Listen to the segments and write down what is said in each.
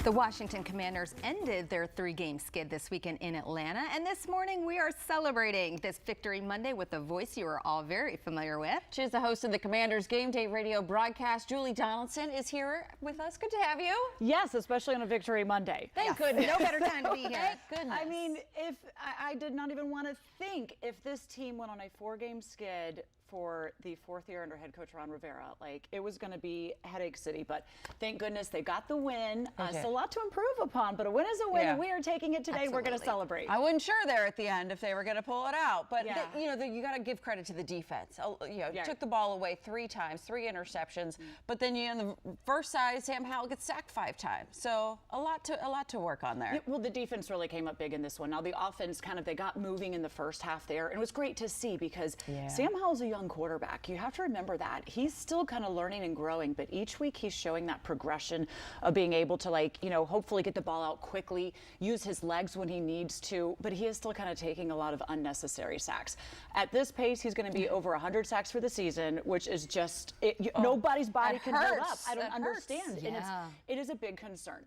The Washington Commanders ended their three-game skid this weekend in Atlanta, and this morning we are celebrating this Victory Monday with a voice you are all very familiar with. She's the host of the Commanders Game Day radio broadcast. Julie Donaldson is here with us. Good to have you. Yes, especially on a Victory Monday. Thank goodness. No better time to be here. Thank goodness. I mean, if I did not even want to think if this team went on a four-game skid for the fourth year under head coach Ron Rivera, like it was going to be headache city, but thank goodness they got the win. Okay. So a lot to improve upon, but a win is a win, and we are taking it today. Absolutely. We're going to celebrate. I wasn't sure there at the end if they were going to pull it out, but Yeah. you got to give credit to the defense. Took the ball away 3 times, 3 interceptions, but then on the first side, Sam Howell gets sacked 5 times. So a lot to work on there. Well, the defense really came up big in this one. Now the offense they got moving in the first half there, and it was great to see because Sam Howell's a young quarterback. You have to remember that. He's still kind of learning and growing, but each week he's showing that progression of being able to hopefully get the ball out quickly, use his legs when he needs to, but he is still kind of taking a lot of unnecessary sacks. At this pace, he's going to be over 100 sacks for the season, which is just, nobody's body can hold up. I don't understand. And it is a big concern.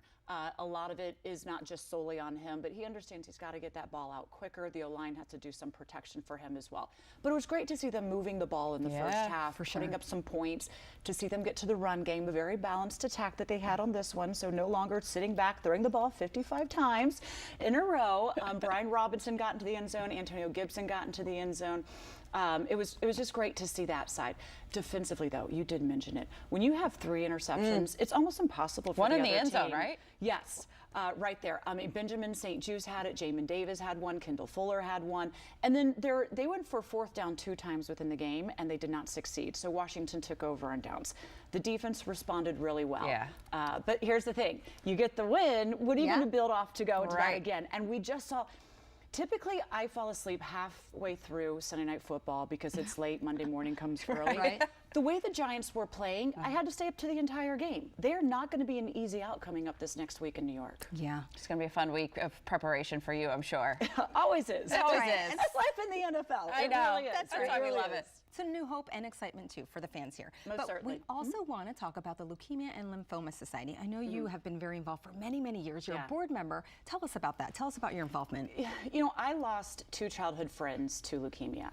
A lot of it is not just solely on him, but he understands he's got to get that ball out quicker. The O-line has to do some protection for him as well. But it was great to see them moving the ball in the first half, putting up some points, to see them get to the run game, a very balanced attack that they had on this one, so no longer sitting back, throwing the ball 55 times in a row. Brian Robinson got into the end zone. Antonio Gibson got into the end zone. It was just great to see that side. Defensively, though, you did mention it. When you have 3 interceptions, it's almost impossible for one the in the other end zone, team. right? Yes, right there. I mean, Benjamin St. Juice had it. Jamin Davis had one. Kendall Fuller had one. And then they went for 4th down 2 times within the game, and they did not succeed. So Washington took over on downs. The defense responded really well. Yeah. But here's the thing: you get the win. What are you going to build off to go into that again? And we just saw. Typically, I fall asleep halfway through Sunday Night Football because it's late. Monday morning comes early. Right. The way the Giants were playing, I had to stay up to the entire game. They're not going to be an easy out coming up this next week in New York. Yeah. It's going to be a fun week of preparation for you, I'm sure. Always is. It always is. And that's life in the NFL. I know. Really is. That's why we love it. It's a new hope and excitement, too, for the fans here. Most certainly. We also want to talk about the Leukemia and Lymphoma Society. I know you have been very involved for many, many years. You're a board member. Tell us about that. Tell us about your involvement. You know, I lost 2 childhood friends to leukemia.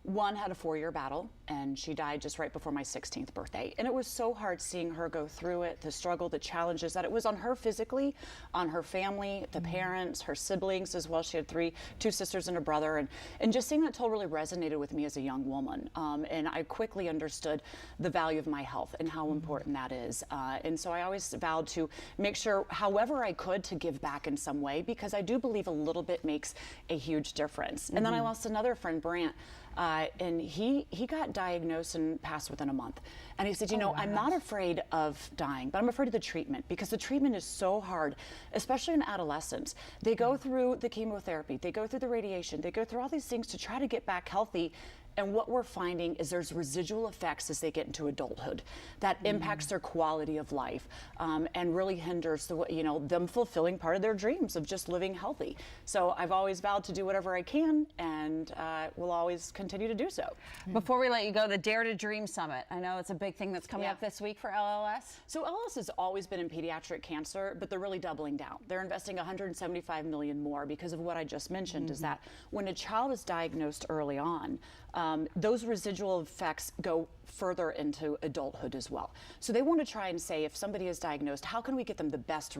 One had a 4-year battle, and she died just right before my 16th birthday. And it was so hard seeing her go through it, the struggle, the challenges that it was on her physically, on her family, the parents, her siblings as well. She had 2 sisters and a brother. And just seeing that really resonated with me as a young woman. And I quickly understood the value of my health and how important that is. And so I always vowed to make sure, however I could, to give back in some way, because I do believe a little bit makes a huge difference. And then I lost another friend, Brant. And he got diagnosed and passed within a month. And he said, I'm not afraid of dying, but I'm afraid of the treatment, because the treatment is so hard, especially in adolescents. They go through the chemotherapy, they go through the radiation, they go through all these things to try to get back healthy. And what we're finding is there's residual effects as they get into adulthood that impacts their quality of life, and really hinders them fulfilling part of their dreams of just living healthy. So I've always vowed to do whatever I can, and will always continue to do so. Before we let you go, the Dare to Dream Summit. I know it's a big thing that's coming up this week for LLS. So LLS has always been in pediatric cancer, but they're really doubling down. They're investing $175 million more because of what I just mentioned, is that when a child is diagnosed early on, those residual effects go further into adulthood as well. So they want to try and say, if somebody is diagnosed, how can we get them the best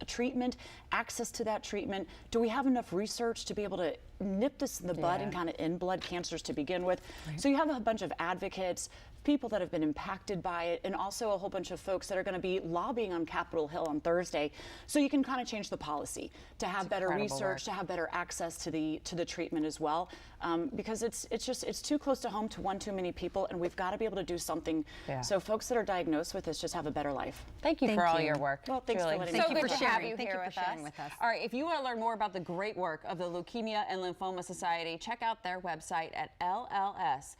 treatment, access to that treatment? Do we have enough research to be able to nip this in the bud and kind of end blood cancers to begin with? So you have a bunch of advocates, people that have been impacted by it, and also a whole bunch of folks that are going to be lobbying on Capitol Hill on Thursday, so you can kind of change the policy to have better research, to have better access to the treatment as well, because it's too close to home to one too many people, and we've got to be able to do something so folks that are diagnosed with this just have a better life. Thank you for all your work. Well, thanks for letting me. So good to have you Thank here you for sharing with us. All right, if you want to learn more about the great work of the Leukemia and Lymphoma Society, check out their website at lls.org.